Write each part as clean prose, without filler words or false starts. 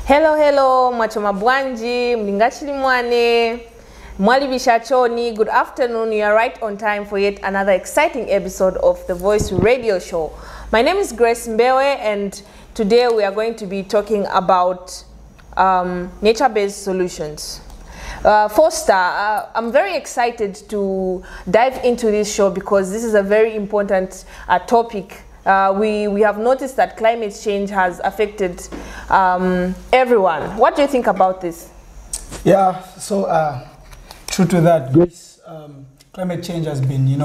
Hello, mwachoma bwanji, mlingachili mwane, mwali bishachoni. Good afternoon, you are right on time for yet another exciting episode of the Voice Radio Show. My name is Grace Mbewe, and today we are going to be talking about nature-based solutions. Foster, I'm very excited to dive into this show because this is a very important topic. We have noticed that climate change has affected everyone. What do you think about this? Yeah, so true to that, Grace. Climate change has been,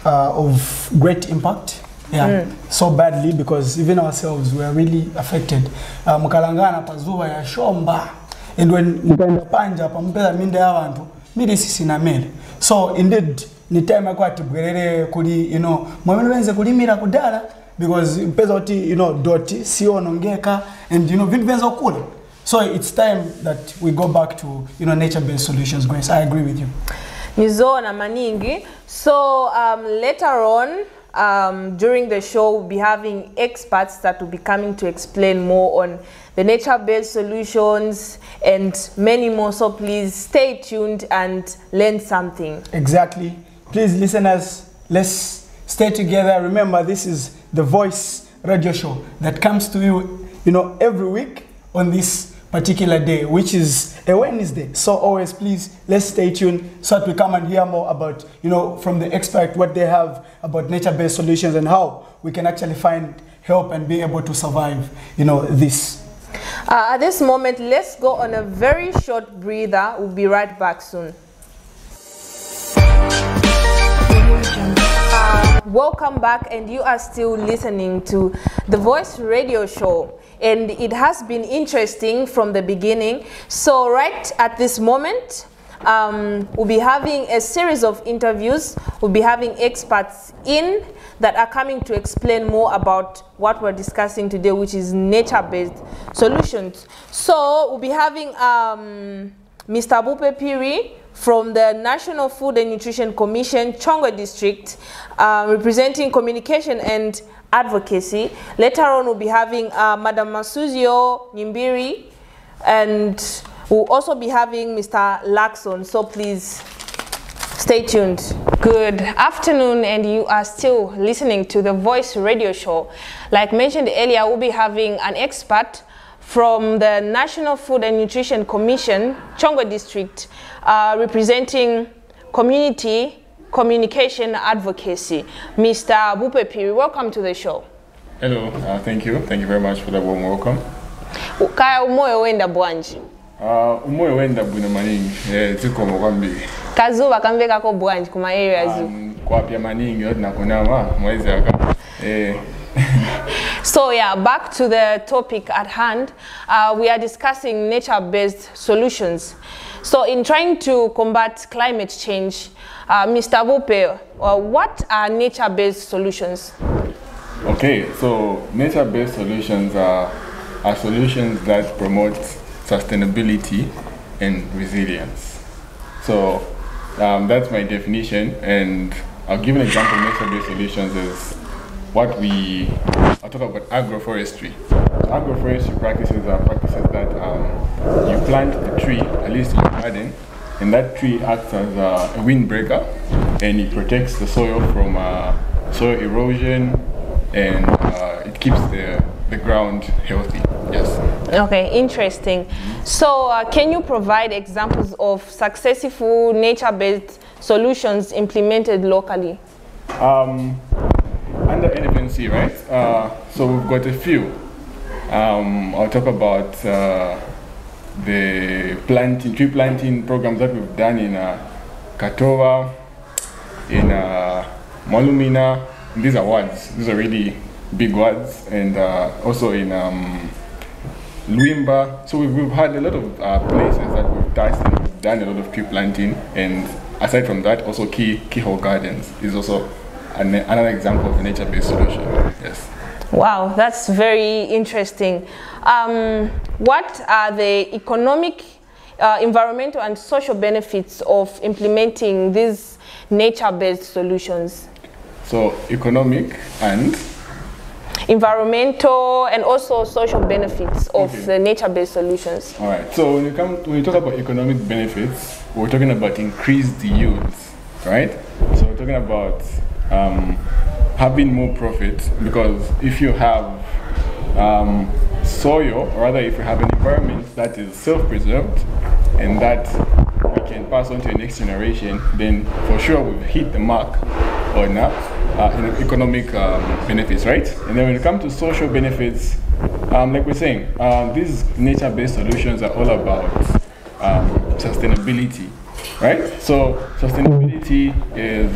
of great impact. Yeah, so badly because even ourselves were really affected. Mukalangana pazuwa ya shomba, and when mukanda panja pampeza minde avantu, mide sisi na mele. So indeed, ni time kwa tibwerere kuli, mwemene wenze kulimira kudala because mpeza oti, doti, sio nongeka, and vitu venza okula. So it's time that we go back to, nature-based solutions, Grace. I agree with you. Nizo na maningi. So later on, during the show, we'll be having experts that will be coming to explain more on the nature-based solutions and many more. So please stay tuned and learn something. Exactly. Please, listeners, let's stay together. Remember, this is the Voice Radio Show that comes to you, every week on this particular day, which is a Wednesday. So always, please, let's stay tuned so that we come and hear more about, from the expert, what they have about nature-based solutions and how we can actually find help and be able to survive, this. At this moment, let's go on a very short breather. We'll be right back soon. Welcome back, and you are still listening to the Voice Radio Show. And it has been interesting from the beginning. So right at this moment, we'll be having a series of interviews. We'll be having experts in that are coming to explain more about what we're discussing today, which is nature-based solutions. So we'll be having Mr. Bupe Piri from the National Food and Nutrition Commission, Chongwe District, representing communication and advocacy. Later on, we'll be having Madam Masuzio Nyimbiri, and we'll also be having Mr. Lakson. So please stay tuned. Good afternoon, and you are still listening to the Voice Radio Show. Like mentioned earlier, we'll be having an expert from the National Food and Nutrition Commission, Chongwe District, representing community communication advocacy, Mr. Bupe Piri. Welcome to the show. Hello, thank you. Thank you very much for the warm welcome. Kaya umoyo wenda bwanji? Umoyo wenda bwina maningi, ziko mwambi. Kazuba kambeka ko bwanji kuma areas yu? Kwa pia maningi, yote na kunama, mwezi yaka. So yeah, back to the topic at hand. We are discussing nature-based solutions. So in trying to combat climate change, Mr. Bupe, what are nature-based solutions? Okay, so nature-based solutions are solutions that promote sustainability and resilience. So that's my definition, and I'll give an example of nature-based solutions is what I'll talk about agroforestry. So agroforestry practices are practices that you plant a tree, at least in your garden, and that tree acts as a windbreaker, and it protects the soil from soil erosion, and it keeps the ground healthy. Yes. Okay, interesting. So can you provide examples of successful nature-based solutions implemented locally? Under NFNC, right? So we've got a few. I'll talk about the tree planting programs that we've done in Katova, in Malumina. These are words. These are really big words, and also in Luimba. So we've had a lot of places that we've touched and we've done a lot of tree planting, and aside from that, also keyhole gardens is also another example of a nature-based solution. Yes. Wow, that's very interesting. What are the economic, environmental and social benefits of implementing these nature-based solutions? So economic and environmental and also social benefits of the nature-based solutions. All right. So when you talk about economic benefits, we're talking about increased yields, right? So we're talking about having more profit, because if you have soil, or rather if you have an environment that is self-preserved and that we can pass on to the next generation, then for sure we've hit the mark on economic benefits, right? And then when it comes to social benefits, like we're saying, these nature-based solutions are all about sustainability, right? So sustainability is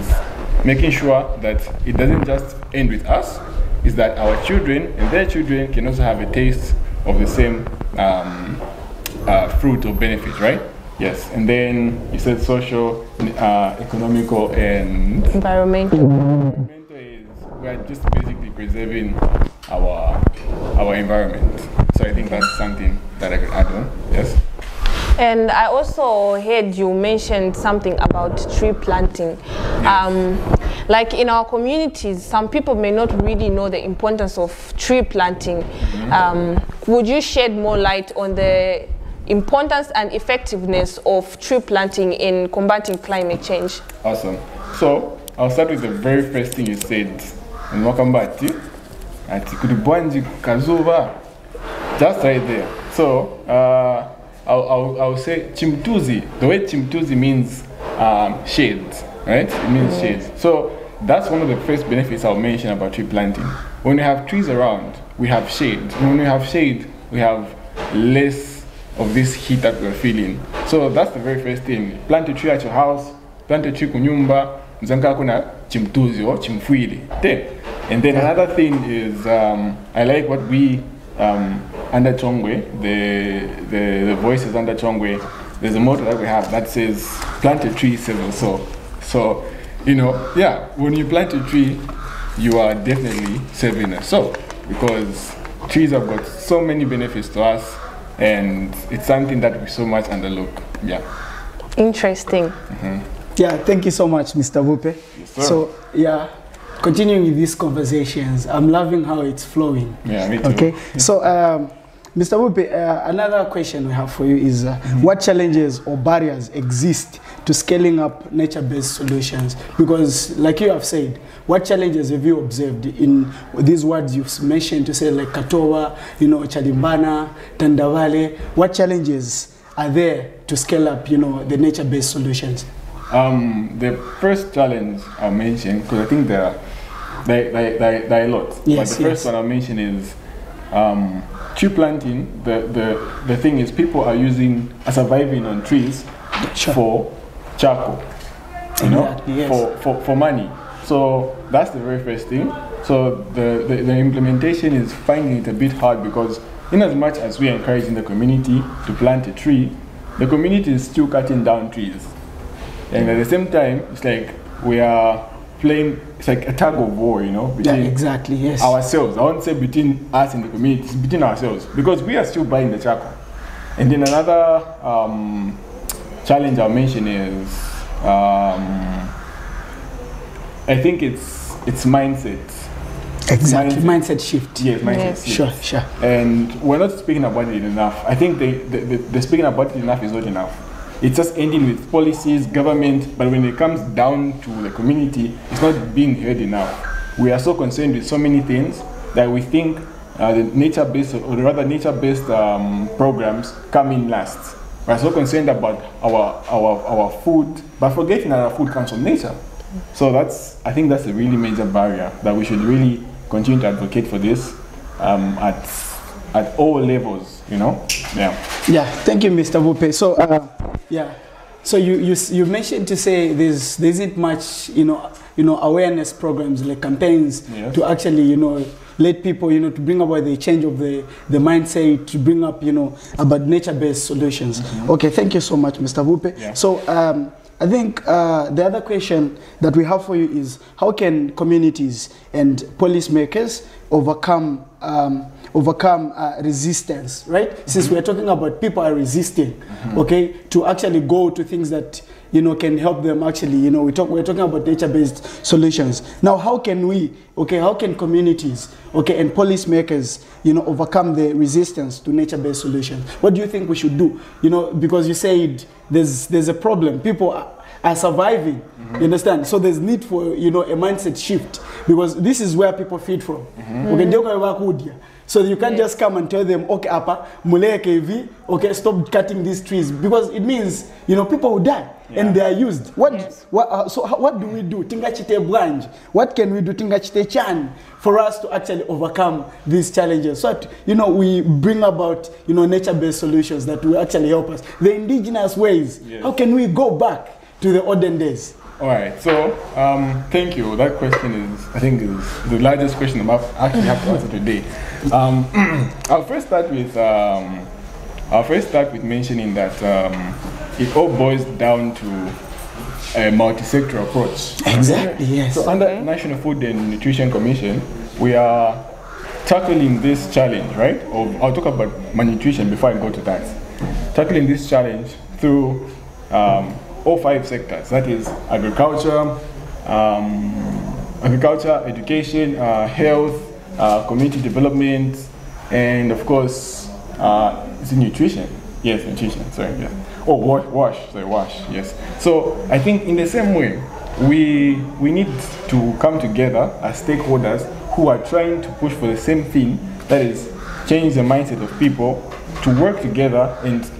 making sure that it doesn't just end with us, is that our children and their children can also have a taste of the same fruit or benefit, right? Yes, and then you said social, economical, and environmental. Environmental is we are just basically preserving our environment. So I think that's something that I could add on. Yes. And I also heard you mentioned something about tree planting. Yes. Like in our communities, some people may not really know the importance of tree planting. Would you shed more light on the importance and effectiveness of tree planting in combating climate change? Awesome. So I'll start with the very first thing you said. And welcome back to just right there. So I'll say chimtuzi. The way chimtuzi means shade, right? It means shade. So that's one of the first benefits I'll mention about tree planting. When we have trees around, we have shade. And when we have shade, we have less of this heat that we're feeling. So that's the very first thing. Plant a tree at your house, plant a tree kunyumba, mzanka kuna chimtuzi or chimfuili. And then another thing is, I like what we, under chongwe, the voices under chongwe, there's a motto that we have that says, plant a tree, save a soul. So, you know, yeah, when you plant a tree, you are definitely saving a soul, because trees have got so many benefits to us, and it's something that we so much underlook. Yeah. Interesting. Yeah, thank you so much, Mr. Vupe. Yes, sir. So, yeah, continuing with these conversations, I'm loving how it's flowing. Yeah, me too. Okay, so Mr. Vupe, another question we have for you is what challenges or barriers exist to scaling up nature-based solutions? Because like you have said, what challenges have you observed in these words you've mentioned to say like Katowa, you know, Chadimbana, Tandavale? What challenges are there to scale up, you know, the nature-based solutions? The first challenge I'll mention, because I think there are a lot. Yes, but the first one I'll mention is tree planting. The thing is, people are surviving on trees for charcoal, you know, yes. for money. So that's the very first thing. So the implementation is finding it a bit hard, because in as much as we are encouraging the community to plant a tree, the community is still cutting down trees. And at the same time, it's like we are playing, it's like a tug of war, you know, between exactly, yes. ourselves. I won't say between us and the community, it's between ourselves, because we are still buying the charcoal. And then another challenge I'll mention is, I think it's mindset. Exactly, mindset shift. Yes, mindset shift. Sure. And we're not speaking about it enough. I think the speaking about it enough is not enough. It's just ending with policies, government, but when it comes down to the community, it's not being heard enough. We are so concerned with so many things that we think the nature-based, or rather nature-based programs come in last. We're so concerned about our food, but forgetting that our food comes from nature. So I think that's a really major barrier that we should really continue to advocate for this at all levels, you know? Yeah, thank you, Mr. Vupe. So, so you mentioned to say there isn't much, you know, awareness programs like campaigns, yes, to actually, you know, let people, you know, to bring about the change of the mindset, to bring up, you know, about nature-based solutions. Okay, thank you so much, Mr. Vupe. Yeah. So, I think the other question that we have for you is, how can communities and policymakers overcome resistance, right? Since we're talking about people are resisting, okay, to actually go to things that, you know, can help them actually, you know, we're talking about nature-based solutions. Now, how can we, okay, how can communities, okay, and policymakers, you know, overcome the resistance to nature-based solutions? What do you think we should do? You know, because you said there's a problem. People are surviving, you understand? So there's need for, you know, a mindset shift, because this is where people feed from. Okay, so you can't just come and tell them, okay, apa, okay, stop cutting these trees, because it means, you know, people will die and they are used. So what do we do? Tingachite branch. What can we do? Tingachite chan for us to actually overcome these challenges. So that, you know, we bring about, you know, nature-based solutions that will actually help us. The indigenous ways. How can we go back to the olden days? All right, so thank you. That question is, I think, is the largest question I actually have to answer today. I'll first start with mentioning that it all boils down to a multi-sector approach. Exactly. Yes. So under National Food and Nutrition Commission, we are tackling this challenge, right? I'll talk about malnutrition before I go to that. Tackling this challenge through all 5 sectors, that is agriculture, education, health, community development, and of course, is it nutrition? Yes, nutrition, sorry, yeah. Oh, wash, yes. So I think in the same way, we need to come together as stakeholders who are trying to push for the same thing, that is change the mindset of people, to work together and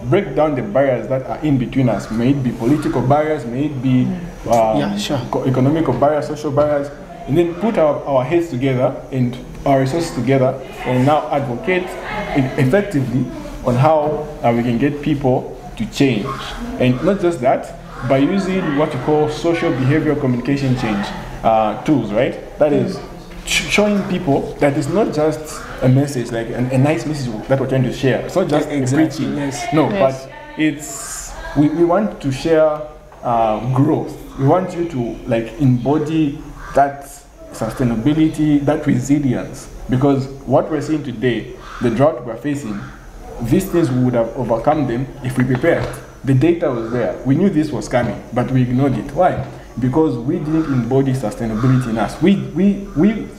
break down the barriers that are in between us. May it be political barriers, may it be economical barriers, social barriers, and then put our heads together and our resources together and now advocate effectively on how we can get people to change. And not just that, by using what you call social behavioral communication change tools, right? That is showing people that it's not just a message, like a nice message that we're trying to share. It's not just preaching. No, but it's we want to share growth. We want you to like embody that sustainability, that resilience. Because what we're seeing today, the drought we're facing, these things we would have overcome them if we prepared. The data was there. We knew this was coming, but we ignored it. Why? Because we didn't embody sustainability in us. We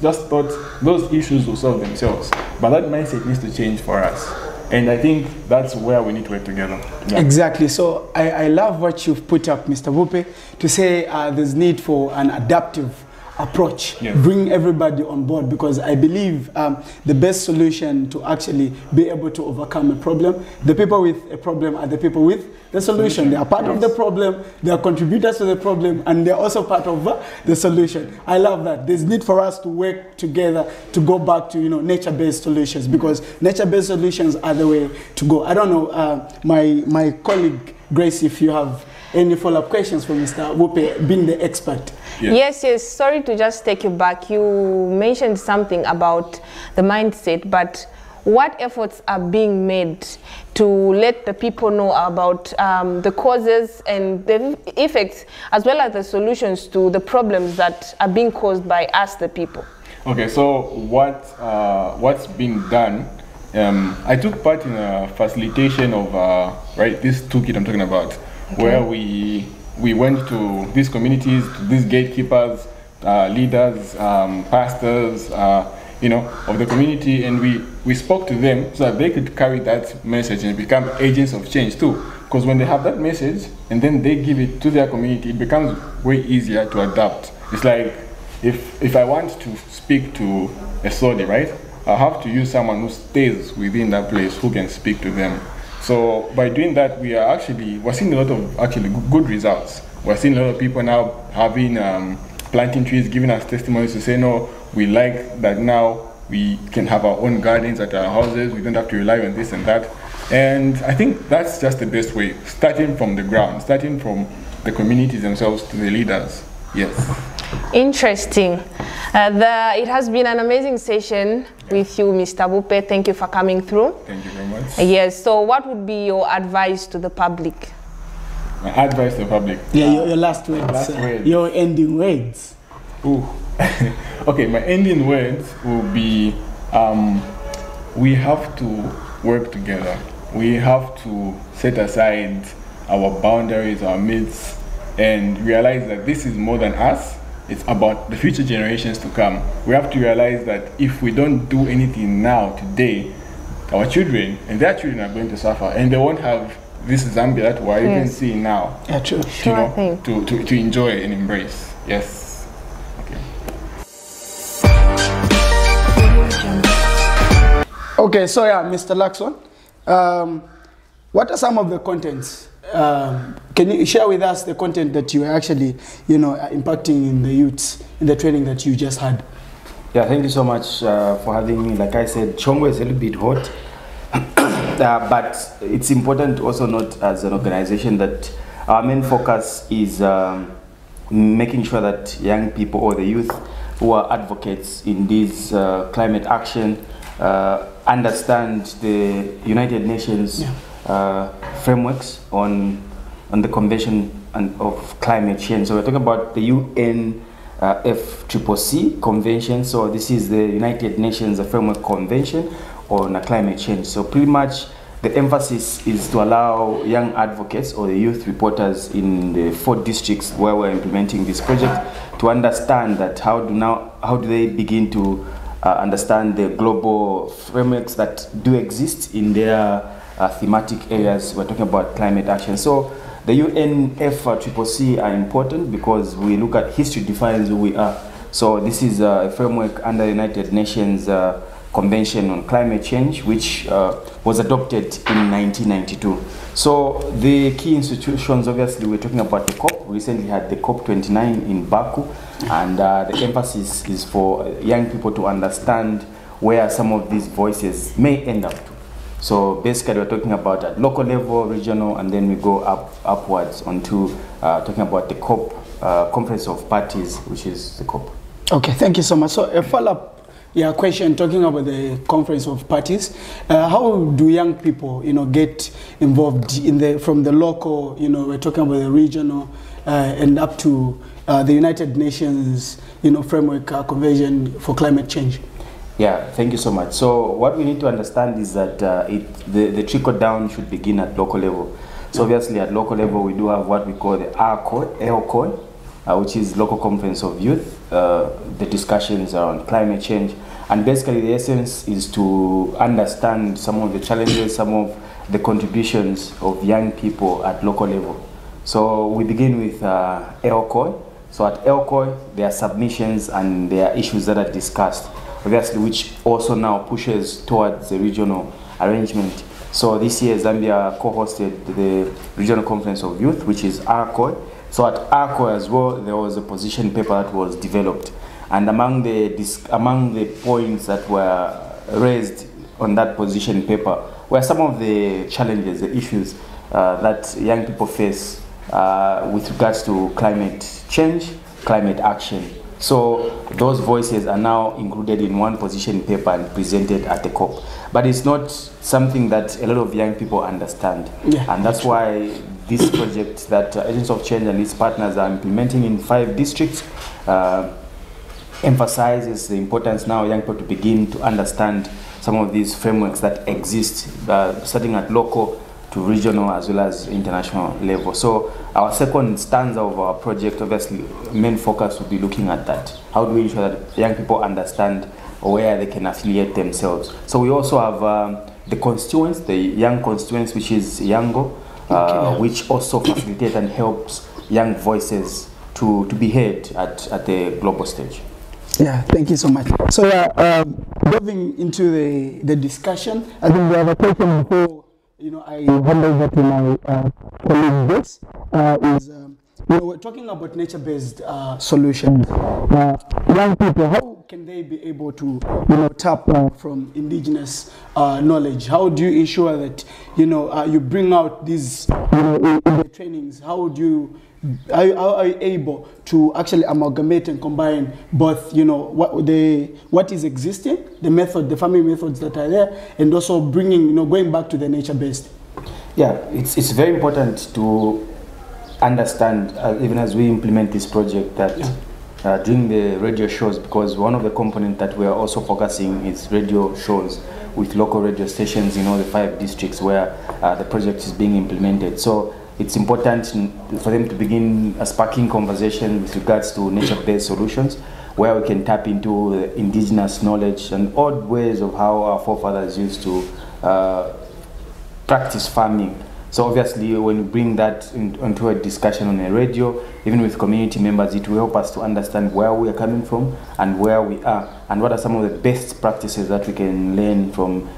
just thought those issues will solve themselves. But that mindset needs to change for us. And I think that's where we need to work together. Yeah. Exactly. So I love what you've put up, Mr. Vupe, to say there's need for an adaptive approach, bring everybody on board, because I believe the best solution to actually be able to overcome a problem, the people with a problem are the people with the solution. They are part of the problem, they are contributors to the problem, and they're also part of the solution. I love that. There's need for us to work together to go back to, you know, nature-based solutions, because nature-based solutions are the way to go. I don't know, my colleague Grace, if you have any follow-up questions for Mr. Vupe, being the expert. Yes, sorry to just take you back. You mentioned something about the mindset, but what efforts are being made to let the people know about the causes and the effects, as well as the solutions to the problems that are being caused by us, the people? Okay, so what's being done, I took part in a facilitation of this toolkit I'm talking about, where we went to these communities, to these gatekeepers, leaders, pastors, of the community, and we spoke to them so that they could carry that message and become agents of change too. Because when they have that message and then they give it to their community, it becomes way easier to adapt. It's like if I want to speak to a Sodi, right? I have to use someone who stays within that place who can speak to them. So by doing that, we're seeing a lot of actually good results. We're seeing a lot of people now having planting trees, giving us testimonies to say, no, we like that now we can have our own gardens at our houses. We don't have to rely on this and that. And I think that's just the best way, starting from the ground, starting from the communities themselves to the leaders. Yes. Interesting. It has been an amazing session with you, Mr. Vupe. Thank you for coming through. Thank you very much. Yes. So what would be your advice to the public? My advice to the public? Yeah, your last words. Your ending words. Ooh. Okay, my ending words will be, we have to work together. We have to set aside our boundaries, our myths, and realize that this is more than us. It's about the future generations to come. We have to realize that if we don't do anything now, today, our children and their children are going to suffer, and they won't have this Zambia that we're even seeing now. Yeah, true. To enjoy and embrace. Yes. Okay. Okay, so yeah, Mr. Lacson, what are some of the contents? Can you share with us the content that you are actually, impacting in the youths in the training that you just had? Yeah, thank you so much for having me. Like I said, chongwe is a little bit hot, but it's important to also note as an organization that our main focus is making sure that young people or the youth who are advocates in this climate action understand the United Nations frameworks on the Convention of Climate Change. So we're talking about the UNFCCC Convention. So this is the United Nations Framework Convention on climate change. So pretty much the emphasis is to allow young advocates or the youth reporters in the 4 districts where we're implementing this project to understand that how do they begin to understand the global frameworks that do exist in their thematic areas. We're talking about climate action. So the UNFCCC are important because we look at history defines who we are. So this is a framework under the United Nations Convention on Climate Change, which was adopted in 1992. So the key institutions, obviously, we're talking about the COP. We recently had the COP29 in Baku, and the emphasis is for young people to understand where some of these voices may end up to. So basically, we're talking about at local level, regional, and then we go upwards onto talking about the COP, Conference of Parties, which is the COP. Okay, thank you so much. So a follow-up question, talking about the Conference of Parties. How do young people, get involved in from the local, we're talking about the regional, and up to the United Nations, framework convention for climate change? Yeah, thank you so much. So what we need to understand is that the trickle down should begin at local level. So obviously at local level we do have what we call the Agro, which is Local Conference of Youth, the discussions around climate change. And basically the essence is to understand some of the challenges, some of the contributions of young people at local level. So we begin with ELCOI. So at ELCOI there are submissions and there are issues that are discussed, obviously, which also now pushes towards the regional arrangement. So this year Zambia co-hosted the Regional Conference of Youth, which is ARCOI. So at ARCOI as well, there was a position paper that was developed. And among the points that were raised on that position paper were some of the challenges, the issues that young people face with regards to climate change, climate action. So those voices are now included in one position paper and presented at the COP. But it's not something that a lot of young people understand. Yeah. And that's why this project that Agents of Change and its partners are implementing in 5 districts emphasizes the importance now young people to begin to understand some of these frameworks that exist, starting at local to regional as well as international level. So our second stanza of our project, obviously, main focus will be looking at that. How do we ensure that young people understand where they can affiliate themselves? So we also have the constituents, the young constituents, which is Yango, which also facilitates and helps young voices to be heard at the global stage. Yeah, thank you so much. So moving into the discussion, I think we have a question before I hand over to my colleague Grace. We're talking about nature-based solutions. Young people, how can they be able to tap from indigenous knowledge? How do you ensure that you bring out these in the trainings? How are you able to actually amalgamate and combine both what is existing, the farming methods that are there, and also bringing going back to the nature-based? Yeah, it's very important to understand even as we implement this project that doing the radio shows, because one of the components that we are also focusing is radio shows with local radio stations in all the 5 districts where the project is being implemented. So it's important for them to begin a sparking conversation with regards to nature-based solutions, where we can tap into the indigenous knowledge and old ways of how our forefathers used to practice farming. So obviously, when we bring that into a discussion on a radio, even with community members, it will help us to understand where we are coming from and where we are, and what are some of the best practices that we can learn from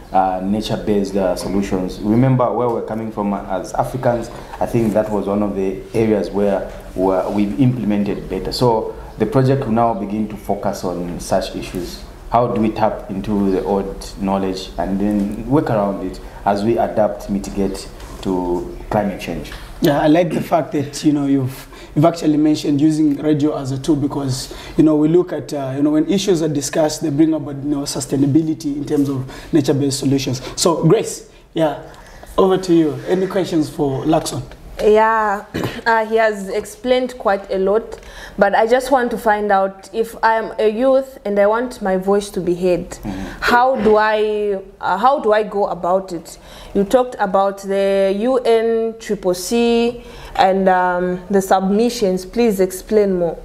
nature-based solutions. Remember where we're coming from as Africans. I think that was one of the areas where we've implemented better. So the project will now begin to focus on such issues. How do we tap into the old knowledge and then work around it as we adapt, mitigate to climate change? Yeah, I like the fact that you've actually mentioned using radio as a tool, because we look at when issues are discussed, they bring about sustainability in terms of nature-based solutions. So Grace, yeah, over to you. Any questions for Lakson? Yeah, he has explained quite a lot, but I just want to find out, if I am a youth and I want my voice to be heard, how do I go about it? You talked about the UNFCCC and the submissions. Please explain more.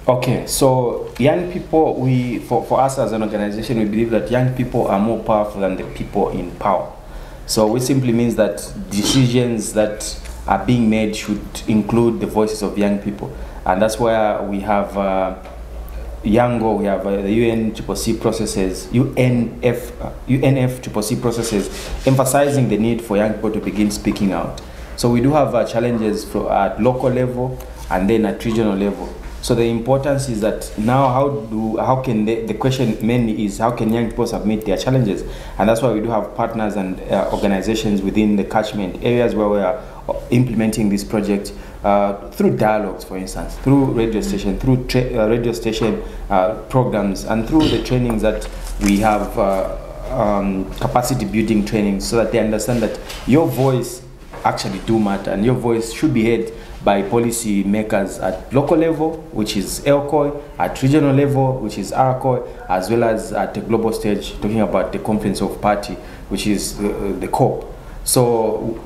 Okay, so young people, for us as an organization, we believe that young people are more powerful than the people in power. So which simply means that decisions that are being made should include the voices of young people, and that's where we have Yango, we have the UNFCCC processes, UNFCCC processes, emphasizing the need for young people to begin speaking out. So we do have challenges at local level and then at regional level. So the importance is that now how can the question mainly is how can young people submit their challenges, and that's why we do have partners and organizations within the catchment areas where we are implementing this project through dialogues, for instance, through radio station, programs, and through the trainings that we have, capacity building training, so that they understand that your voice actually do matter and your voice should be heard by policy makers at local level, which is ELCOI, at regional level, which is ARCOI, as well as at the global stage, talking about the Conference of Party, which is the COP. So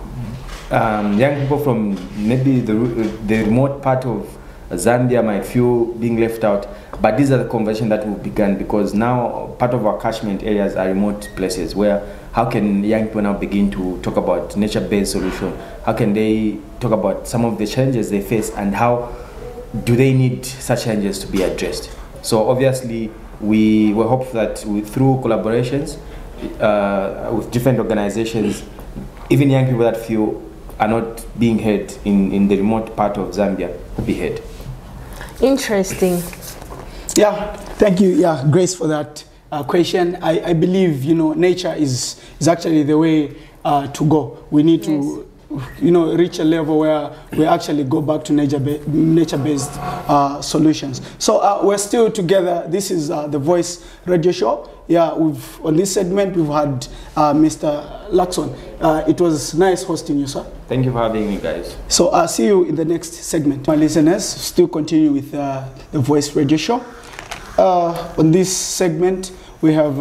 young people from maybe the remote part of Zambia might feel being left out, but these are the conversations that will begin, because now part of our catchment areas are remote places where how can young people now begin to talk about nature-based solution? How can they talk about some of the challenges they face, and how do they need such challenges to be addressed? So obviously we hope that through collaborations with different organizations, even young people that feel are not being heard in the remote part of Zambia will be heard. Interesting. Yeah, thank you, Grace, for that question. I believe nature is actually the way to go. We need to reach a level where we actually go back to nature-based solutions. So we're still together. This is the Voice Radio Show. Yeah, on this segment we've had Mr. Lakson. It was nice hosting you, sir. Thank you for having me, guys. So I'll see you in the next segment. My listeners, still continue with the Voice Radio Show. On this segment, we have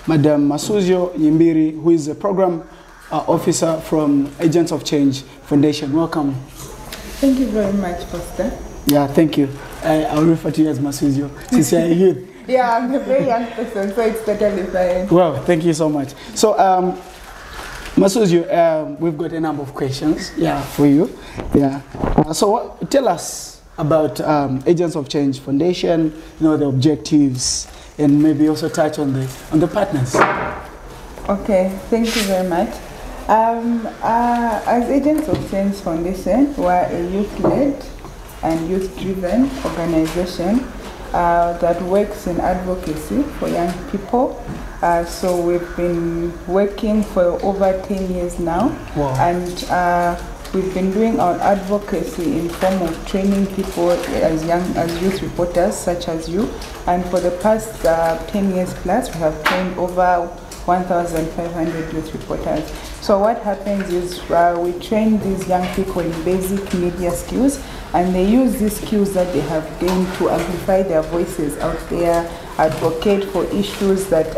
Madam Masuzio Nyimbiri, who is a program officer from Agents of Change Foundation. Welcome. Thank you very much, Pastor. Yeah, thank you. I'll refer to you as Masuzio, since you're here. Yeah, I'm a very young person, so it's totally fine. Well, thank you so much. So, Masuzio, we've got a number of questions, for you. Yeah. So, tell us about Agents of Change Foundation, the objectives, and maybe also touch on the partners. Okay, thank you very much. As Agents of Change Foundation, we're a youth-led and youth-driven organization that works in advocacy for young people. So we've been working for over 10 years now. Wow. And we've been doing our advocacy in form of training people as youth reporters such as you. And for the past 10 years plus, we have trained over 1,500 youth reporters. So what happens is we train these young people in basic media skills, and they use these skills that they have gained to amplify their voices out there, advocate for issues that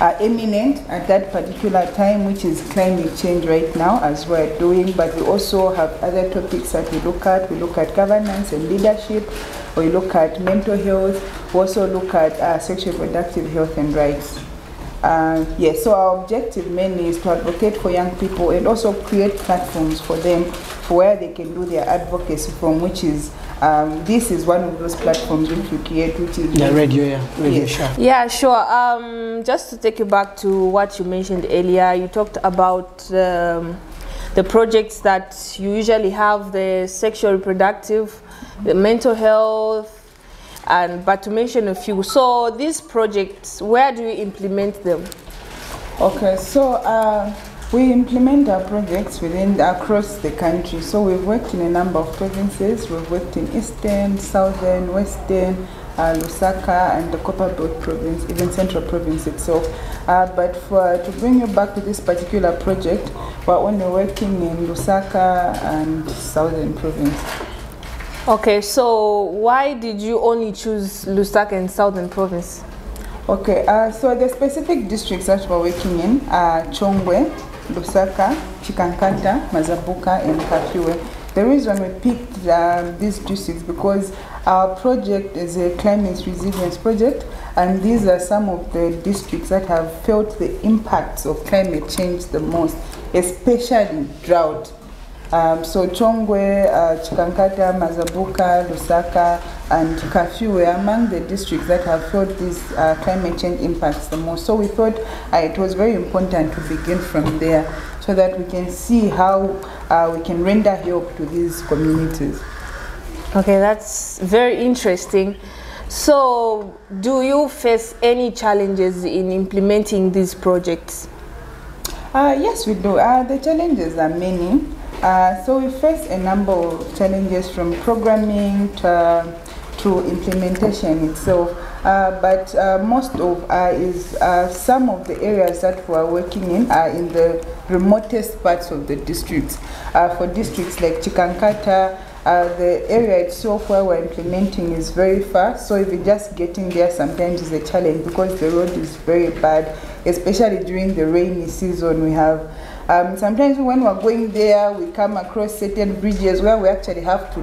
are imminent at that particular time, which is climate change right now, as we're doing. But we also have other topics that we look at. We look at governance and leadership. We look at mental health. We also look at sexual reproductive health and rights. Yes, so our objective mainly is to advocate for young people and also create platforms for them for where they can do their advocacy from, which is this is one of those platforms which we create, which is the radio, radio show. Yeah, sure. Just to take you back to what you mentioned earlier, you talked about the projects that you usually have, the sexual reproductive, the mental health, but to mention a few. So these projects, where do you implement them? Okay, so we implement our projects across the country. So we've worked in a number of provinces. We've worked in Eastern, Southern, Western, Lusaka, and the Copperbelt province, even Central province itself. But to bring you back to this particular project, we're only working in Lusaka and Southern province. Okay, so why did you only choose Lusaka and Southern province? Okay, so the specific districts that we're working in are Chongwe, Lusaka, Chikankata, Mazabuka, and Kafiwe. The reason we picked these districts because our project is a climate resilience project, and these are some of the districts that have felt the impacts of climate change the most, especially drought. So Chongwe, Chikankata, Mazabuka, Lusaka, and Kafiwe are among the districts that have felt these climate change impacts the most. So we thought it was very important to begin from there so that we can see how we can render help to these communities. Okay, that's very interesting. So do you face any challenges in implementing these projects? Yes, we do. The challenges are many. So we face a number of challenges from programming to implementation itself, but most of some of the areas that we are working in are in the remotest parts of the districts. For districts like Chikankata, the area itself where we're implementing is very far, so if you're just getting there sometimes is a challenge because the road is very bad, especially during the rainy season. We have sometimes when we're going there, we come across certain bridges where we actually have to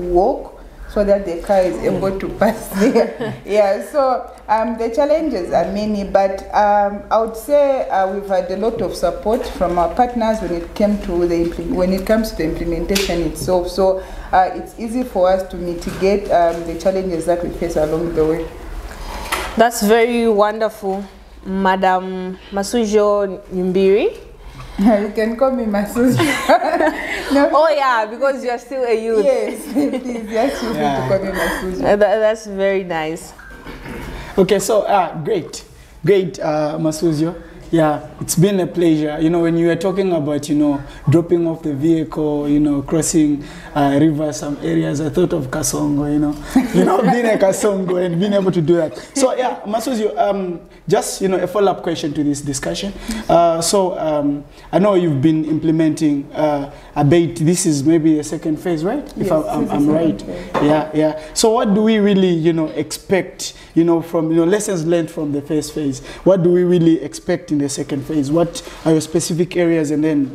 walk, so that the car is able to pass there. Yeah, so the challenges are many, but I would say we've had a lot of support from our partners when it comes to the implementation itself. So it's easy for us to mitigate the challenges that we face along the way. That's very wonderful, Madam Masujo Nyimbiri. You can call me Masujo. No. Oh yeah, because you're still a youth. Yes, please, yes, feel free to call me Masujo. That's very nice. Okay, so great, Masujo. Yeah, it's been a pleasure. You know, when you were talking about, dropping off the vehicle, crossing rivers, some areas, I thought of Kasongo, being a Kasongo and being able to do that. So yeah, Masujo, just, a follow-up question to this discussion. I know you've been implementing ABATE. This is maybe a second phase, right? Yes, if I'm right. Yeah. So what do we really, expect, from, lessons learned from the first phase? What do we really expect in the second phase? What are your specific areas, and then,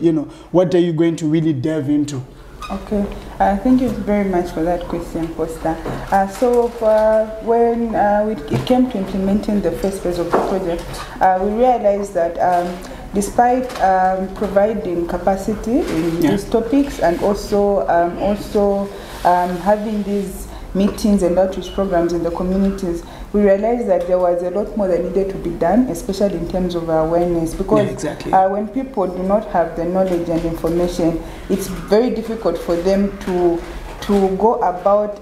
what are you going to really delve into? Okay, thank you very much for that question, Costa. So when it came to implementing the first phase of the project, we realized that despite providing capacity in these topics and also having these meetings and outreach programs in the communities, we realized that there was a lot more that needed to be done, especially in terms of awareness, because when people do not have the knowledge and information, it's very difficult for them to go about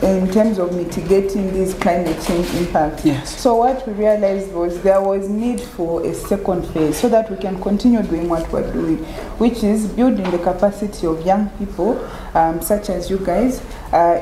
in terms of mitigating these climate change impacts. Yes. So what we realized was there was need for a second phase so that we can continue doing what we're doing, which is building the capacity of young people, such as you guys,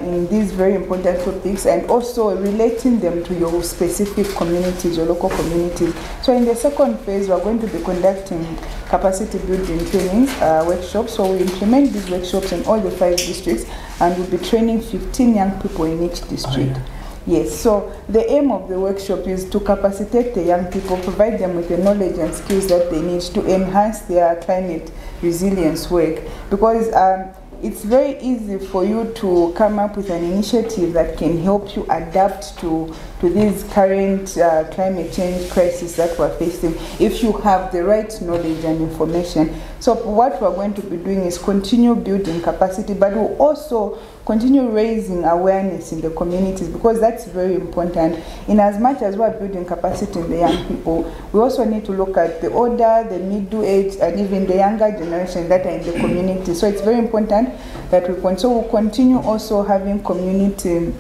in these very important topics, and also relating them to your specific communities, your local communities. So in the second phase, we are going to be conducting capacity building trainings, workshops. So we implement these workshops in all the 5 districts, and we'll be training 15 young people in each district. Yes, so the aim of the workshop is to capacitate the young people, provide them with the knowledge and skills that they need to enhance their climate resilience work, because it's very easy for you to come up with an initiative that can help you adapt to this current climate change crisis that we're facing if you have the right knowledge and information. So what we're going to be doing is continue building capacity, but we'll also continue raising awareness in the communities, because that's very important. In as much as we're building capacity in the young people, we also need to look at the older, the middle age, and even the younger generation that are in the community. So it's very important that we'll continue also having community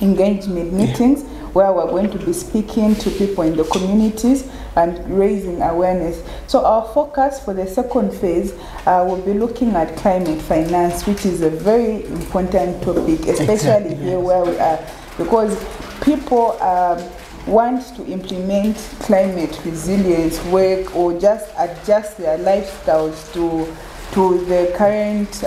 engagement meetings, where we're going to be speaking to people in the communities and raising awareness. So our focus for the second phase will be looking at climate finance, which is a very important topic, especially here where we are, because people want to implement climate resilience work or just adjust their lifestyles to the current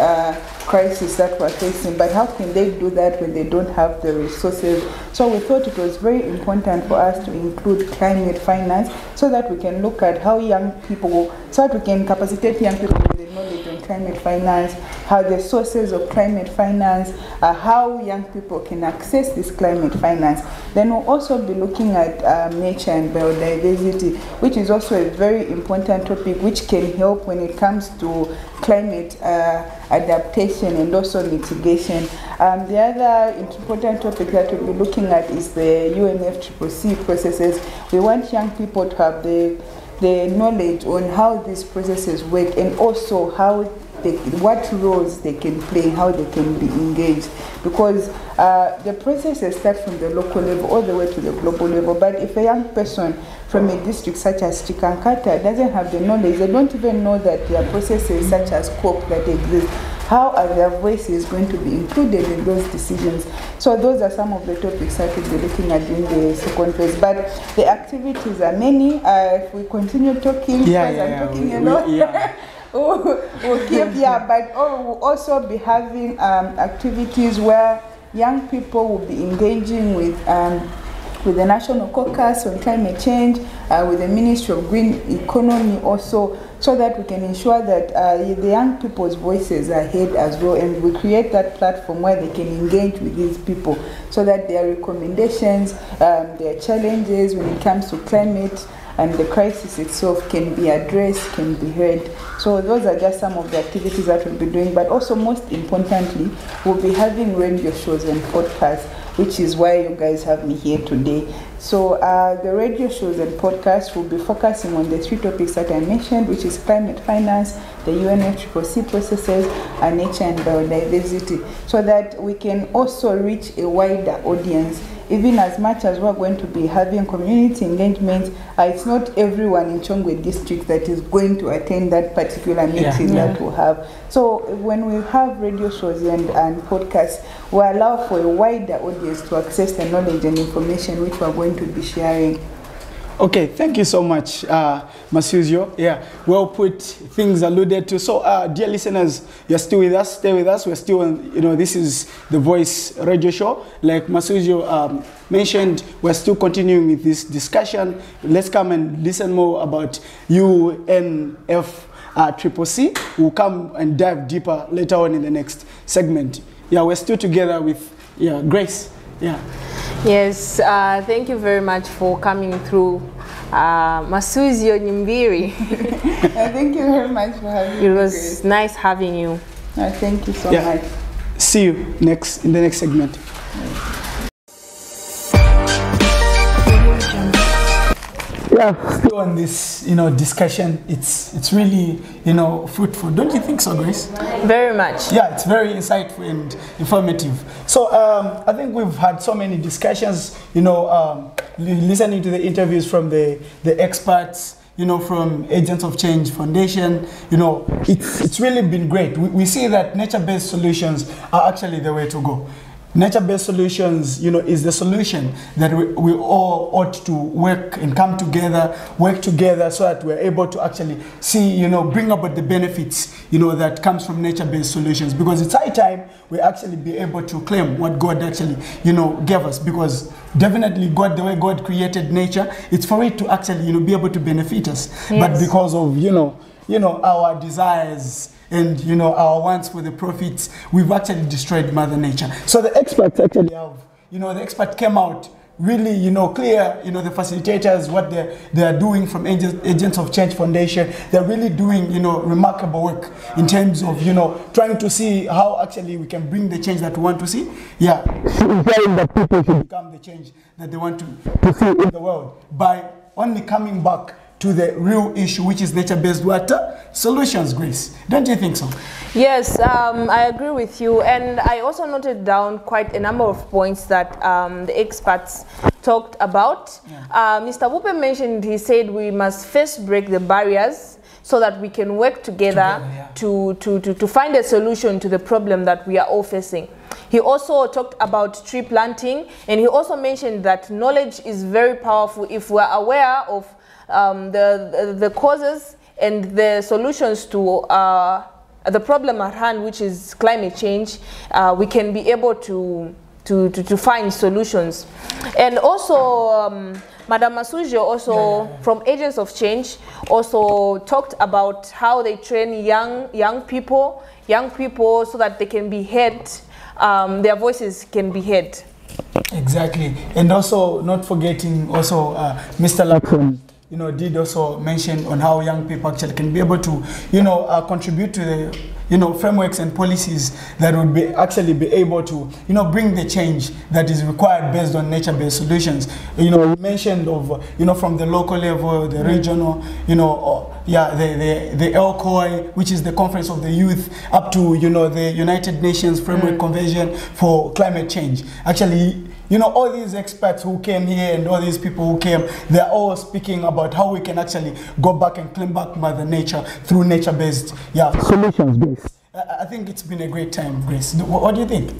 crisis that we're facing, but how can they do that when they don't have the resources? So we thought it was very important for us to include climate finance, so that we can look at how young people, so that we can capacitate young people with the knowledge on climate finance, how the sources of climate finance, how young people can access this climate finance. Then we'll also be looking at nature and biodiversity, which is also a very important topic, which can help when it comes to climate adaptation and also mitigation. The other important topic that we'll be looking at is the UNFCCC processes. We want young people to have the knowledge on how these processes work, and also how what roles they can play, how they can be engaged, because the processes start from the local level all the way to the global level. But if a young person from a district such as Chikankata doesn't have the knowledge, they don't even know that there are processes such as COP that exist, how are their voices going to be included in those decisions? So those are some of the topics that we'll be looking at during the second phase. But the activities are many. If we continue talking, we'll keep, but we'll also be having activities where young people will be engaging with the National Caucus on Climate Change, with the Ministry of Green Economy also, so that we can ensure that the young people's voices are heard as well, and we create that platform where they can engage with these people, so that their recommendations, their challenges when it comes to climate and the crisis itself can be addressed, can be heard. So those are just some of the activities that we'll be doing, but also most importantly, we'll be having radio shows and podcasts, which is why you guys have me here today. So the radio shows and podcasts will be focusing on the 3 topics that I mentioned, which is climate finance, the UNFCCC processes, and nature and biodiversity, so that we can also reach a wider audience. Even as much as we're going to be having community engagement, it's not everyone in Chongwe district that is going to attend that particular meeting that we'll have. So when we have radio shows and podcasts, we allow for a wider audience to access the knowledge and information which we're going to be sharing. Okay, thank you so much, Masuzio. Yeah, well put, things alluded to. So, dear listeners, you're still with us. Stay with us. We're still on, this is the Voice Radio Show. Like Masuzio mentioned, we're still continuing with this discussion. Let's come and listen more about UNFCCC. We'll come and dive deeper later on in the next segment. Yeah, we're still together with Grace. Yeah. Yes, thank you very much for coming through, Masuzio Nyimbiri. Thank you very much for having me. It was nice having you. Thank you so much. See you in the next segment. Yeah, still on this, discussion. It's really, fruitful. Don't you think so, Grace? Very much. Yeah, it's very insightful and informative. So I think we've had so many discussions, listening to the interviews from the experts, from Agents of Change Foundation. It's really been great. We see that nature-based solutions are actually the way to go. nature-based solutions, is the solution that we all ought to work and work together so that we're able to actually see, bring about the benefits, that comes from nature-based solutions. Because it's high time we actually be able to claim what God actually, gave us. Because definitely God, the way God created nature, it's for it to actually, be able to benefit us. Yes. But because of, our desires, and our wants for the profits, we've actually destroyed Mother Nature. So the experts actually have, the expert came out really, clear, the facilitators, what they are doing from Agents of Change Foundation. They're really doing, remarkable work in terms of, trying to see how actually we can bring the change that we want to see. Yeah, ensuring that people should become the change that they want to see in the world by only coming back to the real issue, which is nature-based water solutions, Grace. Don't you think so? Yes, I agree with you. And I also noted down quite a number of points that the experts talked about. Yeah. Mr. Wupe mentioned, he said we must first break the barriers so that we can work together yeah. to find a solution to the problem that we are all facing. He also talked about tree planting, and he also mentioned that knowledge is very powerful. If we're aware of the causes and the solutions to the problem at hand, which is climate change, we can be able to find solutions. And also, Madam Masujo also from Agents of Change also talked about how they train young people so that they can be heard, their voices can be heard. Exactly. And also not forgetting also Mr. Lapon, did also mention on how young people actually can be able to, contribute to the, frameworks and policies that would be able to, bring the change that is required based on nature-based solutions. We mentioned of, from the local level, the regional, the ELCOI, which is the Conference of the Youth, up to, the United Nations Framework Convention for Climate Change. Actually, all these experts who came here and all these people who came, they're all speaking about how we can actually go back and claim back Mother Nature through nature-based solutions, Grace. I think it's been a great time, Grace. What do you think?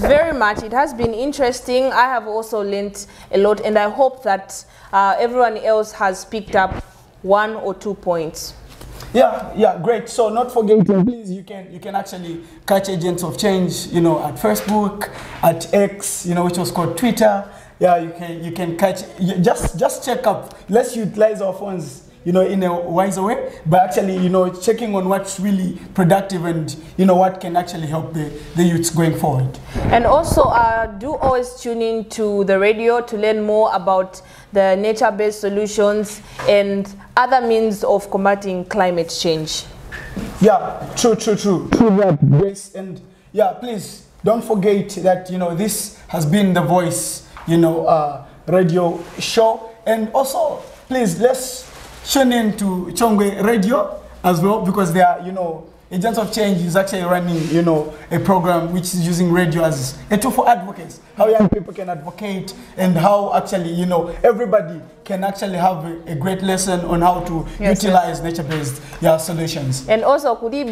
Very much. It has been interesting. I have also learned a lot, and I hope that everyone else has picked up 1 or 2 points. Yeah, great. So not forgetting, please, you can actually catch Agents of Change, at Facebook, at X, which was called Twitter. Yeah, you can catch. Just check up. Let's utilize our phones, in a wiser way, but actually, checking on what's really productive and what can actually help the youths going forward. And also, do always tune in to the radio to learn more about the nature-based solutions and other means of combating climate change. Yeah, true that, Grace. And yeah, please don't forget that this has been the Voice radio show. And also, please let's tune in to Chongwe Radio as well, because they are Agents of Change is actually running, a program which is using radio as a tool for advocates. How young people can advocate and how actually, everybody can actually have a great lesson on how to utilize nature-based solutions. And also, exactly.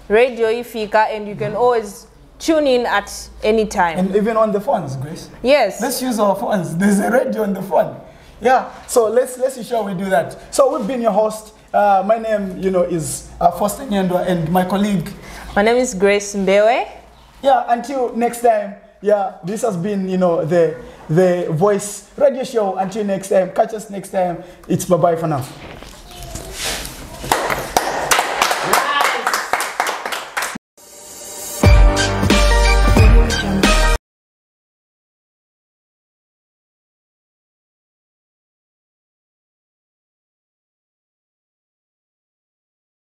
Radio ifika, and you can always tune in at any time. And even on the phones, Grace. Yes. Let's use our phones. There's a radio on the phone. Yeah. So let's ensure we do that. So we've been your host. My name, is Foster Nyandwa, and my colleague. My name is Grace Mbewe. Yeah, until next time. Yeah, this has been, the Voice Radio Show. Until next time, catch us next time. It's bye-bye for now.